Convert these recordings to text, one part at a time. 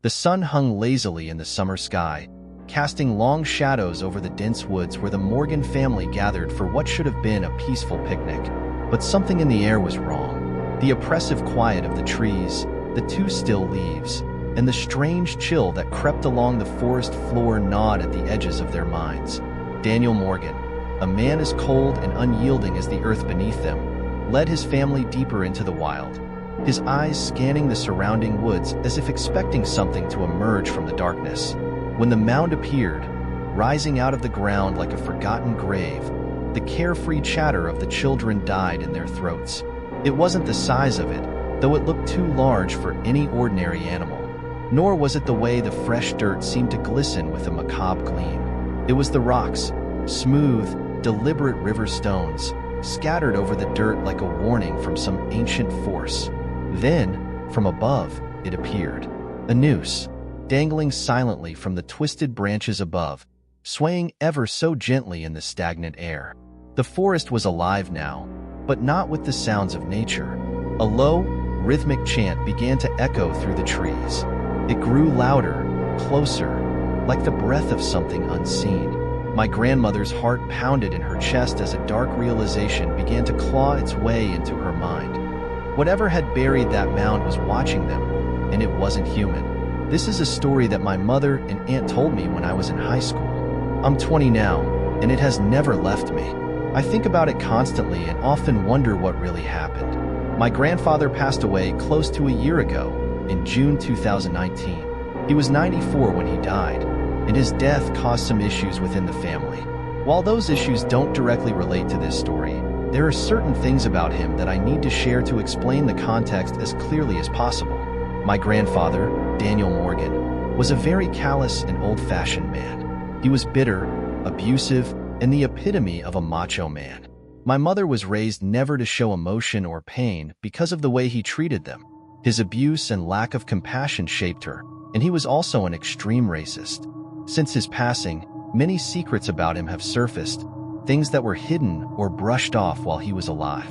The sun hung lazily in the summer sky, casting long shadows over the dense woods where the Morgan family gathered for what should have been a peaceful picnic. But something in the air was wrong. The oppressive quiet of the trees, the too still leaves, and the strange chill that crept along the forest floor gnawed at the edges of their minds. Daniel Morgan, a man as cold and unyielding as the earth beneath them, led his family deeper into the wild, his eyes scanning the surrounding woods as if expecting something to emerge from the darkness. When the mound appeared, rising out of the ground like a forgotten grave, the carefree chatter of the children died in their throats. It wasn't the size of it, though it looked too large for any ordinary animal. Nor was it the way the fresh dirt seemed to glisten with a macabre gleam. It was the rocks, smooth, deliberate river stones, scattered over the dirt like a warning from some ancient force. Then, from above, it appeared. A noose, dangling silently from the twisted branches above, swaying ever so gently in the stagnant air. The forest was alive now, but not with the sounds of nature. A low, rhythmic chant began to echo through the trees. It grew louder, closer, like the breath of something unseen. My grandmother's heart pounded in her chest as a dark realization began to claw its way into her mind. Whatever had buried that mound was watching them, and it wasn't human. This is a story that my mother and aunt told me when I was in high school. I'm 20 now, and it has never left me. I think about it constantly and often wonder what really happened. My grandfather passed away close to a year ago, in June 2019. He was 94 when he died, and his death caused some issues within the family. While those issues don't directly relate to this story, there are certain things about him that I need to share to explain the context as clearly as possible. My grandfather, Daniel Morgan, was a very callous and old-fashioned man. He was bitter, abusive, and the epitome of a macho man. My mother was raised never to show emotion or pain because of the way he treated them. His abuse and lack of compassion shaped her, and he was also an extreme racist. Since his passing, many secrets about him have surfaced, things that were hidden or brushed off while he was alive.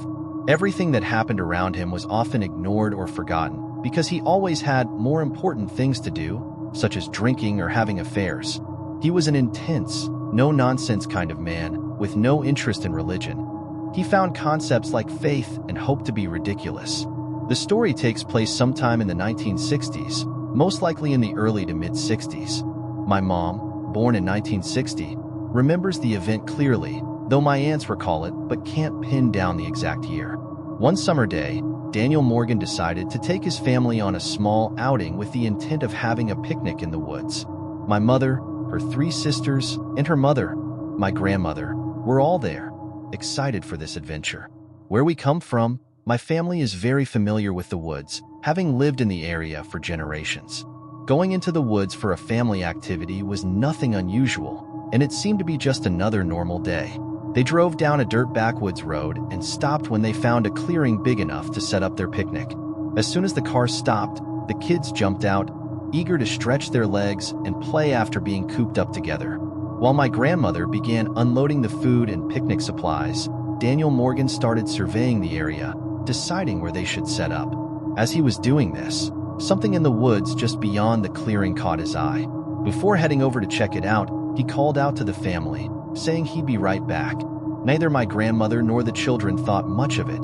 Everything that happened around him was often ignored or forgotten because he always had more important things to do, such as drinking or having affairs. He was an intense, no-nonsense kind of man with no interest in religion. He found concepts like faith and hope to be ridiculous. The story takes place sometime in the 1960s, most likely in the early to mid-60s. My mom, born in 1960, remembers the event clearly, though my aunts recall it but can't pin down the exact year. One summer day, Daniel Morgan decided to take his family on a small outing with the intent of having a picnic in the woods. My mother, her 3 sisters, and her mother, my grandmother, were all there, excited for this adventure. Where we come from, my family is very familiar with the woods, having lived in the area for generations. Going into the woods for a family activity was nothing unusual, and it seemed to be just another normal day. They drove down a dirt backwoods road and stopped when they found a clearing big enough to set up their picnic. As soon as the car stopped, the kids jumped out, eager to stretch their legs and play after being cooped up together. While my grandmother began unloading the food and picnic supplies, Daniel Morgan started surveying the area, deciding where they should set up. As he was doing this, something in the woods just beyond the clearing caught his eye. Before heading over to check it out, he called out to the family, saying he'd be right back. Neither my grandmother nor the children thought much of it.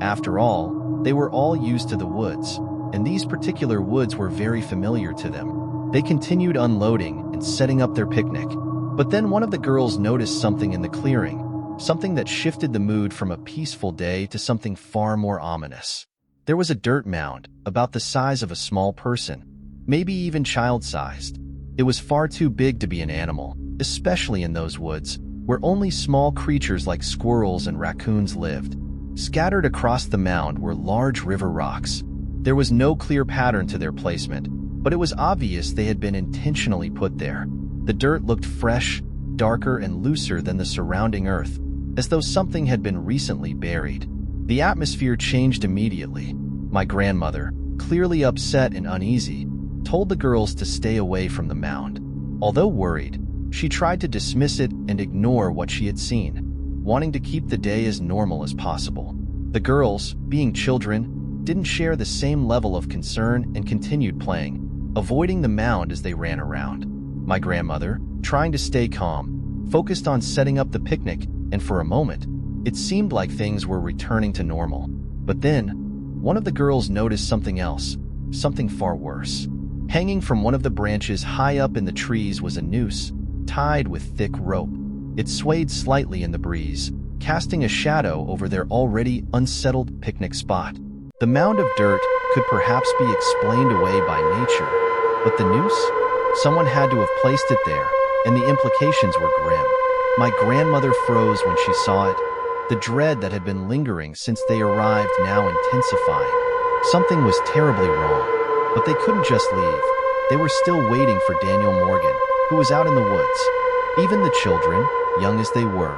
After all, they were all used to the woods, and these particular woods were very familiar to them. They continued unloading and setting up their picnic. But then one of the girls noticed something in the clearing, something that shifted the mood from a peaceful day to something far more ominous. There was a dirt mound, about the size of a small person, maybe even child-sized. It was far too big to be an animal, especially in those woods, where only small creatures like squirrels and raccoons lived. Scattered across the mound were large river rocks. There was no clear pattern to their placement, but it was obvious they had been intentionally put there. The dirt looked fresh, darker, and looser than the surrounding earth, as though something had been recently buried. The atmosphere changed immediately. My grandmother, clearly upset and uneasy, told the girls to stay away from the mound. Although worried, she tried to dismiss it and ignore what she had seen, wanting to keep the day as normal as possible. The girls, being children, didn't share the same level of concern and continued playing, avoiding the mound as they ran around. My grandmother, trying to stay calm, focused on setting up the picnic, and for a moment, it seemed like things were returning to normal. But then, one of the girls noticed something else, something far worse. Hanging from one of the branches high up in the trees was a noose, tied with thick rope. It swayed slightly in the breeze, casting a shadow over their already unsettled picnic spot. The mound of dirt could perhaps be explained away by nature, but the noose? Someone had to have placed it there, and the implications were grim. My grandmother froze when she saw it, the dread that had been lingering since they arrived now intensifying. Something was terribly wrong, but they couldn't just leave. They were still waiting for Daniel Morgan, who was out in the woods. Even the children, young as they were,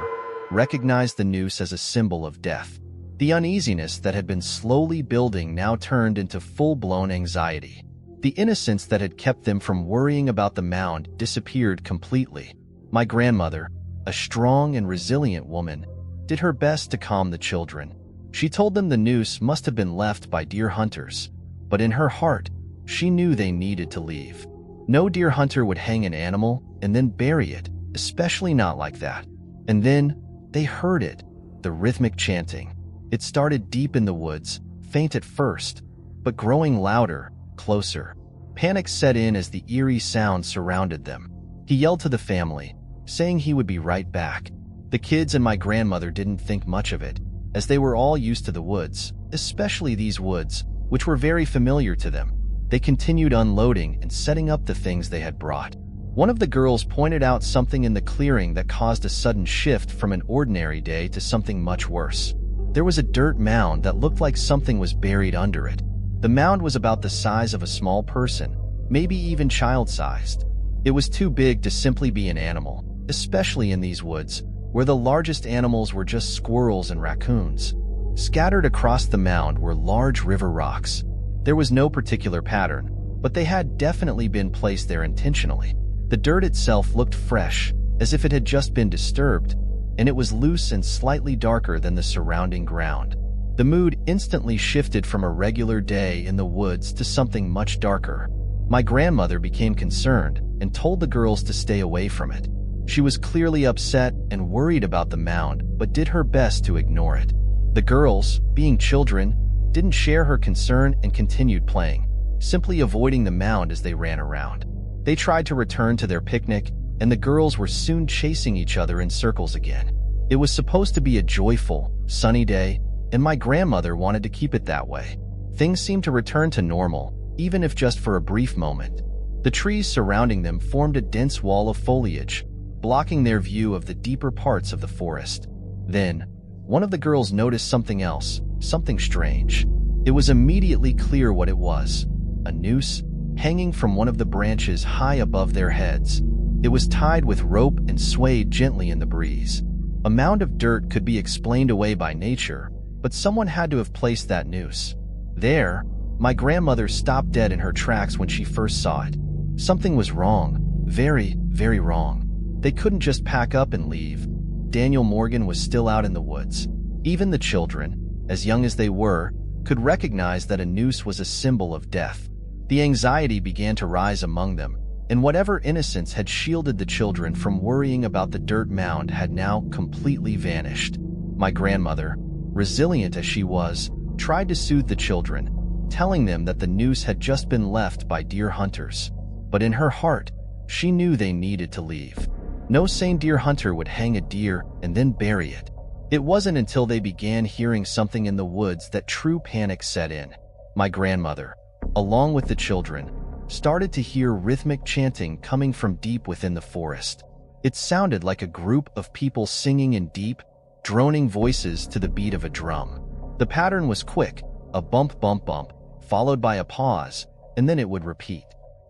recognized the noose as a symbol of death. The uneasiness that had been slowly building now turned into full-blown anxiety. The innocence that had kept them from worrying about the mound disappeared completely. My grandmother, a strong and resilient woman, did her best to calm the children. She told them the noose must have been left by deer hunters, but in her heart, she knew they needed to leave. No deer hunter would hang an animal and then bury it, especially not like that. And then, they heard it, the rhythmic chanting. It started deep in the woods, faint at first, but growing louder, closer. Panic set in as the eerie sound surrounded them. He yelled to the family, saying he would be right back. The kids and my grandmother didn't think much of it, as they were all used to the woods, especially these woods, which were very familiar to them. They continued unloading and setting up the things they had brought. One of the girls pointed out something in the clearing that caused a sudden shift from an ordinary day to something much worse. There was a dirt mound that looked like something was buried under it. The mound was about the size of a small person, maybe even child-sized. It was too big to simply be an animal, especially in these woods, where the largest animals were just squirrels and raccoons. Scattered across the mound were large river rocks. There was no particular pattern, but they had definitely been placed there intentionally. The dirt itself looked fresh, as if it had just been disturbed, and it was loose and slightly darker than the surrounding ground. The mood instantly shifted from a regular day in the woods to something much darker. My grandmother became concerned and told the girls to stay away from it. She was clearly upset and worried about the mound, but did her best to ignore it. The girls, being children, didn't share her concern and continued playing, simply avoiding the mound as they ran around. They tried to return to their picnic, and the girls were soon chasing each other in circles again. It was supposed to be a joyful, sunny day, and my grandmother wanted to keep it that way. Things seemed to return to normal, even if just for a brief moment. The trees surrounding them formed a dense wall of foliage, blocking their view of the deeper parts of the forest. Then, one of the girls noticed something else, something strange. It was immediately clear what it was: a noose hanging from one of the branches high above their heads. It was tied with rope and swayed gently in the breeze. A mound of dirt could be explained away by nature, but someone had to have placed that noose. There, my grandmother stopped dead in her tracks when she first saw it. Something was wrong, very, very wrong. They couldn't just pack up and leave. Daniel Morgan was still out in the woods. Even the children, as young as they were, could recognize that a noose was a symbol of death. The anxiety began to rise among them, and whatever innocence had shielded the children from worrying about the dirt mound had now completely vanished. My grandmother, resilient as she was, tried to soothe the children, telling them that the noose had just been left by deer hunters. But in her heart, she knew they needed to leave. No sane deer hunter would hang a deer and then bury it. It wasn't until they began hearing something in the woods that true panic set in. My grandmother, along with the children, started to hear rhythmic chanting coming from deep within the forest. It sounded like a group of people singing in deep, droning voices to the beat of a drum. The pattern was quick, a bump bump bump, followed by a pause, and then it would repeat.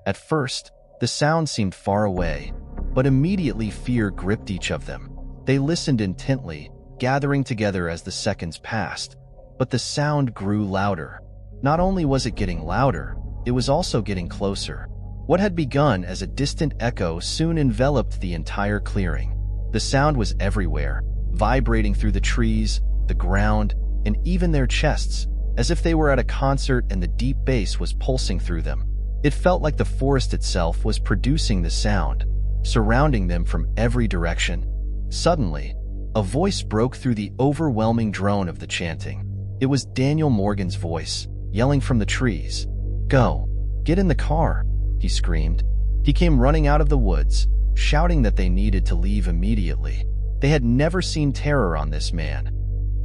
At first, the sound seemed far away, but immediately fear gripped each of them. They listened intently, gathering together as the seconds passed, but the sound grew louder. Not only was it getting louder, it was also getting closer. What had begun as a distant echo soon enveloped the entire clearing. The sound was everywhere, vibrating through the trees, the ground, and even their chests, as if they were at a concert and the deep bass was pulsing through them. It felt like the forest itself was producing the sound, surrounding them from every direction. Suddenly, a voice broke through the overwhelming drone of the chanting. It was Daniel Morgan's voice, yelling from the trees. "Go! Get in the car!" he screamed. He came running out of the woods, shouting that they needed to leave immediately. They had never seen terror on this man.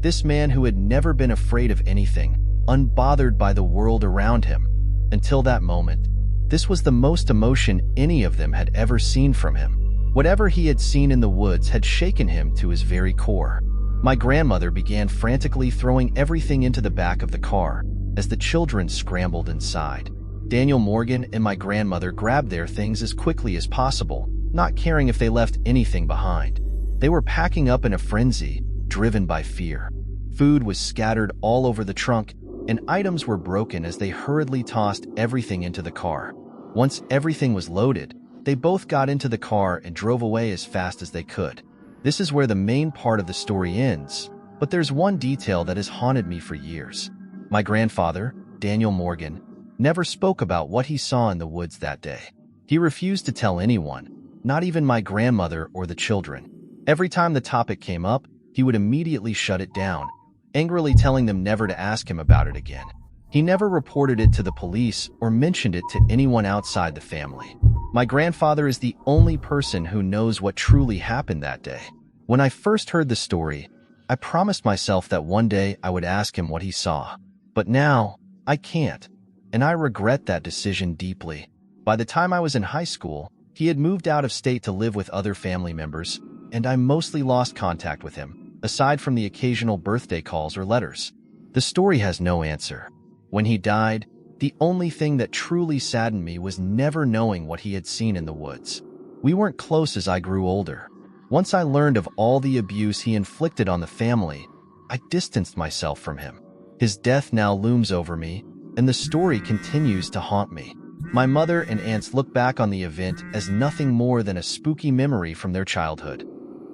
This man who had never been afraid of anything, unbothered by the world around him. Until that moment, this was the most emotion any of them had ever seen from him. Whatever he had seen in the woods had shaken him to his very core. My grandmother began frantically throwing everything into the back of the car as the children scrambled inside. Daniel Morgan and my grandmother grabbed their things as quickly as possible, not caring if they left anything behind. They were packing up in a frenzy, driven by fear. Food was scattered all over the trunk, and items were broken as they hurriedly tossed everything into the car. Once everything was loaded, they both got into the car and drove away as fast as they could. This is where the main part of the story ends, but there's one detail that has haunted me for years. My grandfather, Daniel Morgan, never spoke about what he saw in the woods that day. He refused to tell anyone, not even my grandmother or the children. Every time the topic came up, he would immediately shut it down, angrily telling them never to ask him about it again. He never reported it to the police or mentioned it to anyone outside the family. My grandfather is the only person who knows what truly happened that day. When I first heard the story, I promised myself that one day I would ask him what he saw. But now, I can't, and I regret that decision deeply. By the time I was in high school, he had moved out of state to live with other family members, and I mostly lost contact with him, aside from the occasional birthday calls or letters. The story has no answer. When he died, the only thing that truly saddened me was never knowing what he had seen in the woods. We weren't close as I grew older. Once I learned of all the abuse he inflicted on the family, I distanced myself from him. His death now looms over me, and the story continues to haunt me. My mother and aunts look back on the event as nothing more than a spooky memory from their childhood.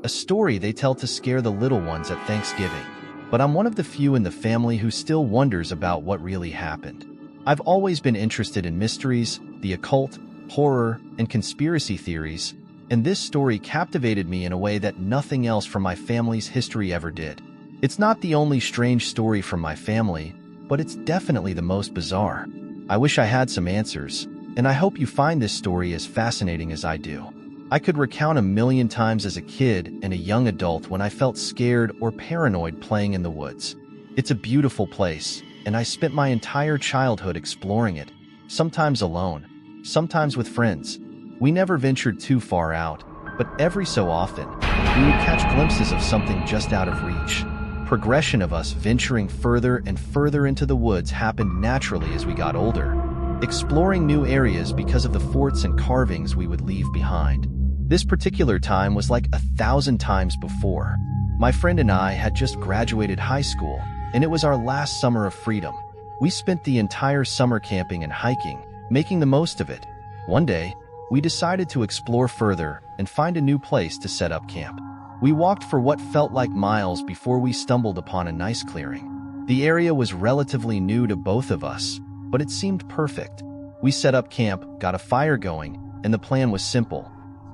A story they tell to scare the little ones at Thanksgiving. But I'm one of the few in the family who still wonders about what really happened. I've always been interested in mysteries, the occult, horror, and conspiracy theories, and this story captivated me in a way that nothing else from my family's history ever did. It's not the only strange story from my family, but it's definitely the most bizarre. I wish I had some answers, and I hope you find this story as fascinating as I do. I could recount a million times as a kid and a young adult when I felt scared or paranoid playing in the woods. It's a beautiful place, and I spent my entire childhood exploring it, sometimes alone, sometimes with friends. We never ventured too far out, but every so often, we would catch glimpses of something just out of reach. Progression of us venturing further and further into the woods happened naturally as we got older, exploring new areas because of the forts and carvings we would leave behind. This particular time was like 1,000 times before. My friend and I had just graduated high school, and it was our last summer of freedom. We spent the entire summer camping and hiking, making the most of it. One day, we decided to explore further and find a new place to set up camp. We walked for what felt like miles before we stumbled upon a nice clearing. The area was relatively new to both of us, but it seemed perfect. We set up camp, got a fire going, and the plan was simple.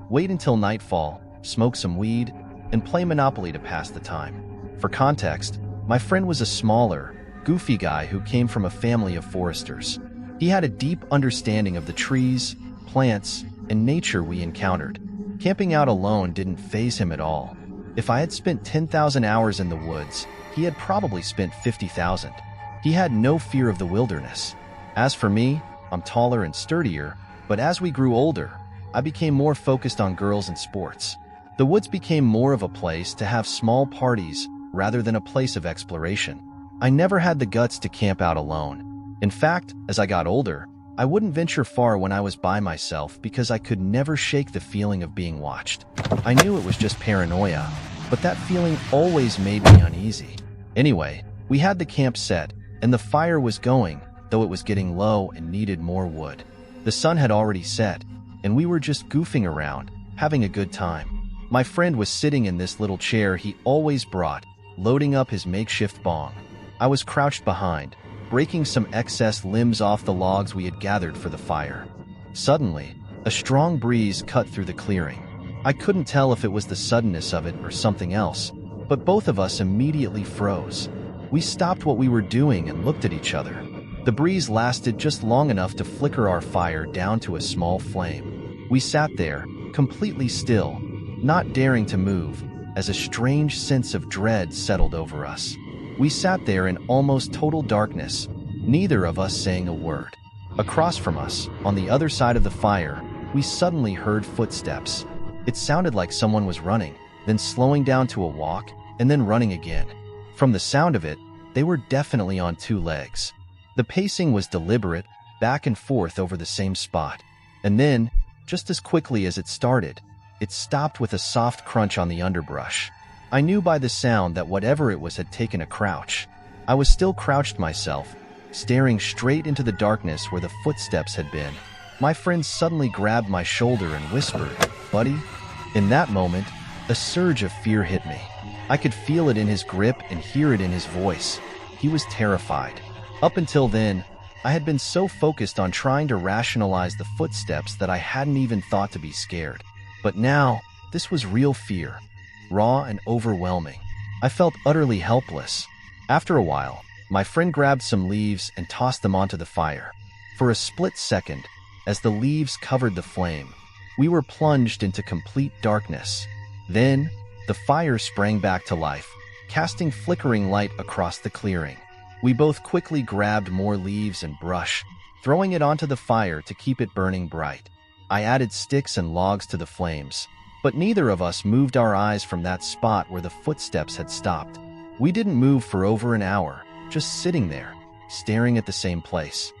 Wait until nightfall, smoke some weed, and play Monopoly to pass the time. For context, my friend was a smaller, goofy guy who came from a family of foresters. He had a deep understanding of the trees, plants, and nature we encountered. Camping out alone didn't faze him at all. If I had spent 10,000 hours in the woods, he had probably spent 50,000. He had no fear of the wilderness. As for me, I'm taller and sturdier, but as we grew older, I became more focused on girls and sports. The woods became more of a place to have small parties rather than a place of exploration. I never had the guts to camp out alone. In fact, as I got older, I wouldn't venture far when I was by myself because I could never shake the feeling of being watched. I knew it was just paranoia, but that feeling always made me uneasy. Anyway, we had the camp set, and the fire was going, though it was getting low and needed more wood. The sun had already set, and we were just goofing around, having a good time. My friend was sitting in this little chair he always brought, loading up his makeshift bong. I was crouched behind, breaking some excess limbs off the logs we had gathered for the fire. Suddenly, a strong breeze cut through the clearing. I couldn't tell if it was the suddenness of it or something else, but both of us immediately froze. We stopped what we were doing and looked at each other. The breeze lasted just long enough to flicker our fire down to a small flame. We sat there, completely still, not daring to move, as a strange sense of dread settled over us. We sat there in almost total darkness, neither of us saying a word. Across from us, on the other side of the fire, we suddenly heard footsteps. It sounded like someone was running, then slowing down to a walk, and then running again. From the sound of it, they were definitely on two legs. The pacing was deliberate, back and forth over the same spot. And then, just as quickly as it started, it stopped with a soft crunch on the underbrush. I knew by the sound that whatever it was had taken a crouch. I was still crouched myself, staring straight into the darkness where the footsteps had been. My friend suddenly grabbed my shoulder and whispered, "Buddy?" In that moment, a surge of fear hit me. I could feel it in his grip and hear it in his voice. He was terrified. Up until then, I had been so focused on trying to rationalize the footsteps that I hadn't even thought to be scared. But now, this was real fear, raw and overwhelming. I felt utterly helpless. After a while, my friend grabbed some leaves and tossed them onto the fire. For a split second, as the leaves covered the flame, we were plunged into complete darkness. Then, the fire sprang back to life, casting flickering light across the clearing. We both quickly grabbed more leaves and brush, throwing it onto the fire to keep it burning bright. I added sticks and logs to the flames, but neither of us moved our eyes from that spot where the footsteps had stopped. We didn't move for over an hour, just sitting there, staring at the same place.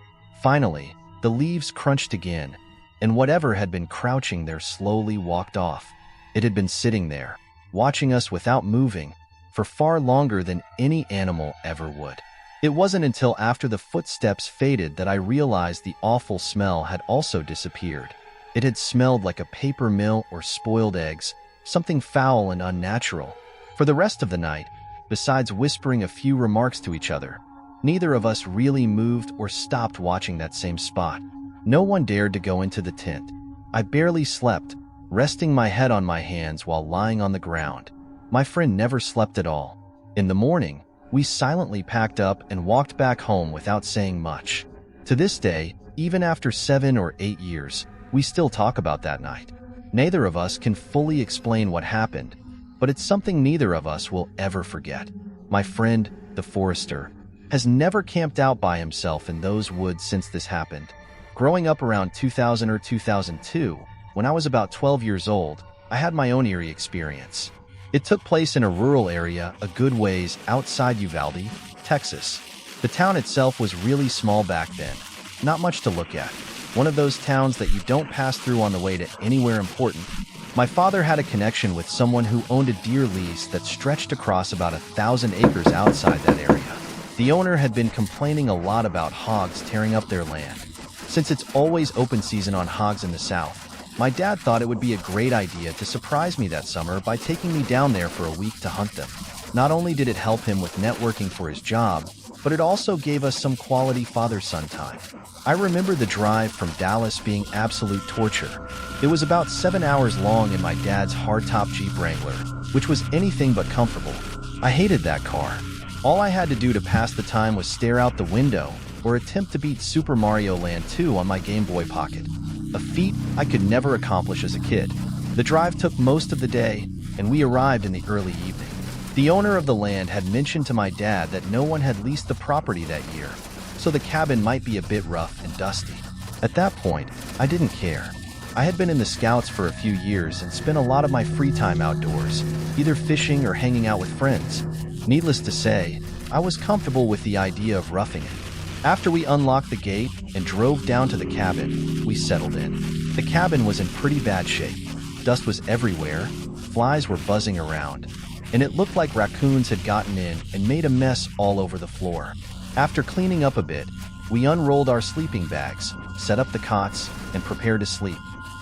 Finally, the leaves crunched again, and whatever had been crouching there slowly walked off. It had been sitting there, watching us without moving, for far longer than any animal ever would. It wasn't until after the footsteps faded that I realized the awful smell had also disappeared. It had smelled like a paper mill or spoiled eggs, something foul and unnatural. For the rest of the night, besides whispering a few remarks to each other, neither of us really moved or stopped watching that same spot. No one dared to go into the tent. I barely slept, resting my head on my hands while lying on the ground. My friend never slept at all. In the morning, we silently packed up and walked back home without saying much. To this day, even after 7 or 8 years, we still talk about that night. Neither of us can fully explain what happened, but it's something neither of us will ever forget. My friend, the forester, has never camped out by himself in those woods since this happened. Growing up around 2000 or 2002, when I was about 12 years old, I had my own eerie experience. It took place in a rural area a good ways outside Uvalde, Texas. The town itself was really small back then, not much to look at. One of those towns that you don't pass through on the way to anywhere important. My father had a connection with someone who owned a deer lease that stretched across about 1,000 acres outside that area. The owner had been complaining a lot about hogs tearing up their land. Since it's always open season on hogs in the South, my dad thought it would be a great idea to surprise me that summer by taking me down there for a week to hunt them. Not only did it help him with networking for his job, but it also gave us some quality father-son time. I remember the drive from Dallas being absolute torture. It was about 7 hours long in my dad's hardtop Jeep Wrangler, which was anything but comfortable. I hated that car. All I had to do to pass the time was stare out the window or attempt to beat Super Mario Land 2 on my Game Boy Pocket, a feat I could never accomplish as a kid. The drive took most of the day, and we arrived in the early evening. The owner of the land had mentioned to my dad that no one had leased the property that year, so the cabin might be a bit rough and dusty. At that point, I didn't care. I had been in the Scouts for a few years and spent a lot of my free time outdoors, either fishing or hanging out with friends. Needless to say, I was comfortable with the idea of roughing it. After we unlocked the gate and drove down to the cabin, we settled in. The cabin was in pretty bad shape. Dust was everywhere, flies were buzzing around, and it looked like raccoons had gotten in and made a mess all over the floor. After cleaning up a bit, we unrolled our sleeping bags, set up the cots, and prepared to sleep.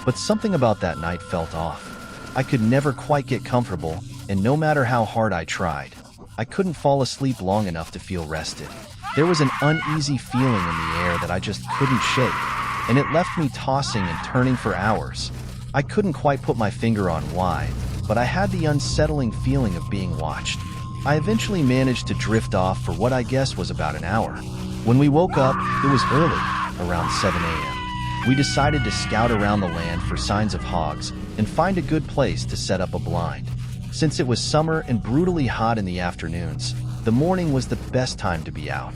But something about that night felt off. I could never quite get comfortable, and no matter how hard I tried, I couldn't fall asleep long enough to feel rested. There was an uneasy feeling in the air that I just couldn't shake, and it left me tossing and turning for hours. I couldn't quite put my finger on why, but I had the unsettling feeling of being watched. I eventually managed to drift off for what I guess was about an hour. When we woke up, it was early, around 7 a.m. We decided to scout around the land for signs of hogs and find a good place to set up a blind. Since it was summer and brutally hot in the afternoons, the morning was the best time to be out.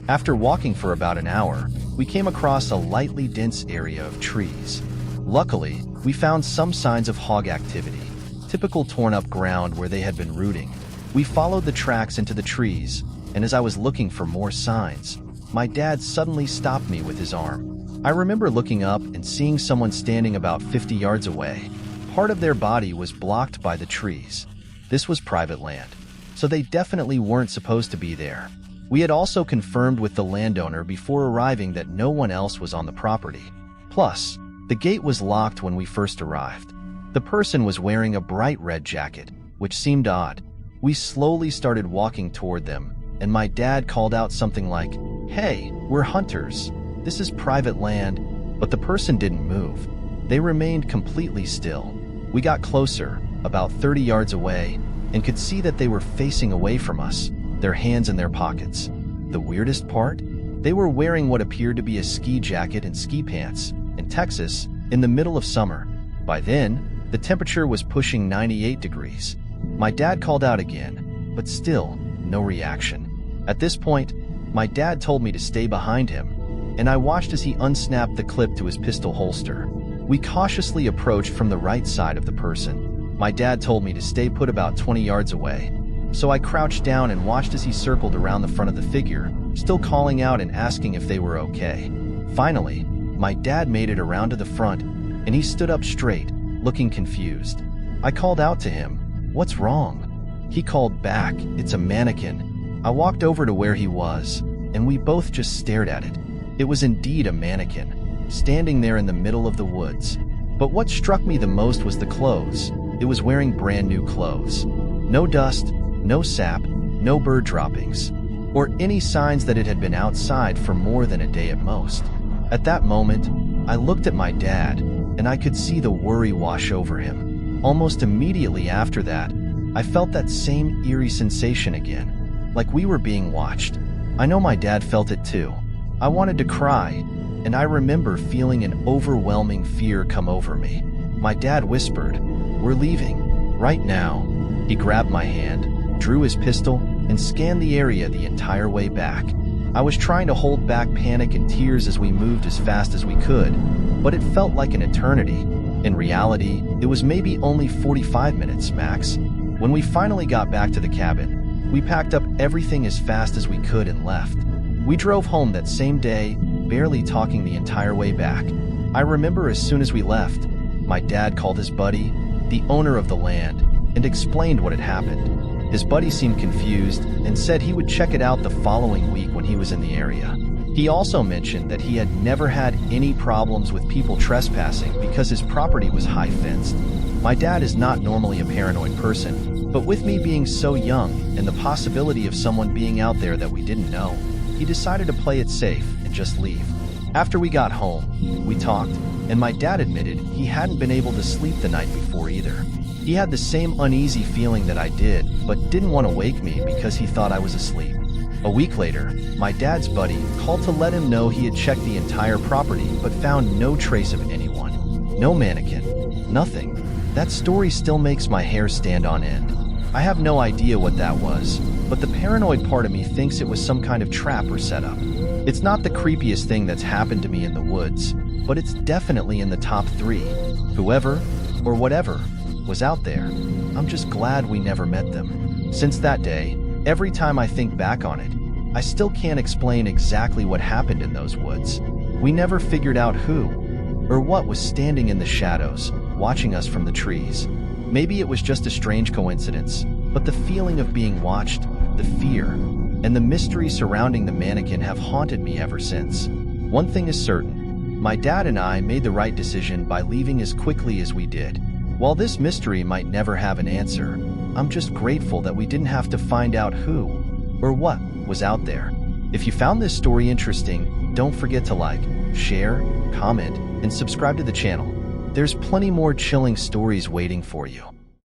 After walking for about an hour, we came across a lightly dense area of trees. Luckily, we found some signs of hog activity, typical torn-up ground where they had been rooting. We followed the tracks into the trees, and as I was looking for more signs, my dad suddenly stopped me with his arm. I remember looking up and seeing someone standing about 50 yards away. Part of their body was blocked by the trees. This was private land, so they definitely weren't supposed to be there. We had also confirmed with the landowner before arriving that no one else was on the property. Plus, the gate was locked when we first arrived. The person was wearing a bright red jacket, which seemed odd. We slowly started walking toward them, and my dad called out something like, "Hey, we're hunters. This is private land," but the person didn't move. They remained completely still. We got closer, about 30 yards away, and could see that they were facing away from us, their hands in their pockets. The weirdest part? They were wearing what appeared to be a ski jacket and ski pants. In Texas, in the middle of summer. By then, the temperature was pushing 98 degrees. My dad called out again, but still, no reaction. At this point, my dad told me to stay behind him, and I watched as he unsnapped the clip to his pistol holster. We cautiously approached from the right side of the person. My dad told me to stay put about 20 yards away, so I crouched down and watched as he circled around the front of the figure, still calling out and asking if they were okay. Finally, my dad made it around to the front, and he stood up straight, looking confused. I called out to him, "What's wrong?" He called back, "It's a mannequin." I walked over to where he was, and we both just stared at it. It was indeed a mannequin, standing there in the middle of the woods. But what struck me the most was the clothes. It was wearing brand new clothes. No dust, no sap, no bird droppings, or any signs that it had been outside for more than a day at most. At that moment, I looked at my dad, and I could see the worry wash over him. Almost immediately after that, I felt that same eerie sensation again, like we were being watched. I know my dad felt it too. I wanted to cry, and I remember feeling an overwhelming fear come over me. My dad whispered, "We're leaving, right now." He grabbed my hand, drew his pistol, and scanned the area the entire way back. I was trying to hold back panic and tears as we moved as fast as we could, but it felt like an eternity. In reality, it was maybe only 45 minutes max. When we finally got back to the cabin, we packed up everything as fast as we could and left. We drove home that same day, barely talking the entire way back. I remember as soon as we left, my dad called his buddy, the owner of the land, and explained what had happened. His buddy seemed confused and said he would check it out the following week when he was in the area. He also mentioned that he had never had any problems with people trespassing because his property was high-fenced. My dad is not normally a paranoid person, but with me being so young and the possibility of someone being out there that we didn't know, he decided to play it safe and just leave. After we got home, we talked, and my dad admitted he hadn't been able to sleep the night before either. He had the same uneasy feeling that I did, but didn't want to wake me because he thought I was asleep. A week later, my dad's buddy called to let him know he had checked the entire property but found no trace of anyone. No mannequin. Nothing. That story still makes my hair stand on end. I have no idea what that was, but the paranoid part of me thinks it was some kind of trap or setup. It's not the creepiest thing that's happened to me in the woods, but it's definitely in the top 3. Whoever, or whatever, was out there, I'm just glad we never met them. Since that day, every time I think back on it, I still can't explain exactly what happened in those woods. We never figured out who, or what was standing in the shadows, watching us from the trees. Maybe it was just a strange coincidence, but the feeling of being watched, the fear, and the mystery surrounding the mannequin have haunted me ever since. One thing is certain, my dad and I made the right decision by leaving as quickly as we did. While this mystery might never have an answer, I'm just grateful that we didn't have to find out who, or what, was out there. If you found this story interesting, don't forget to like, share, comment, and subscribe to the channel. There's plenty more chilling stories waiting for you.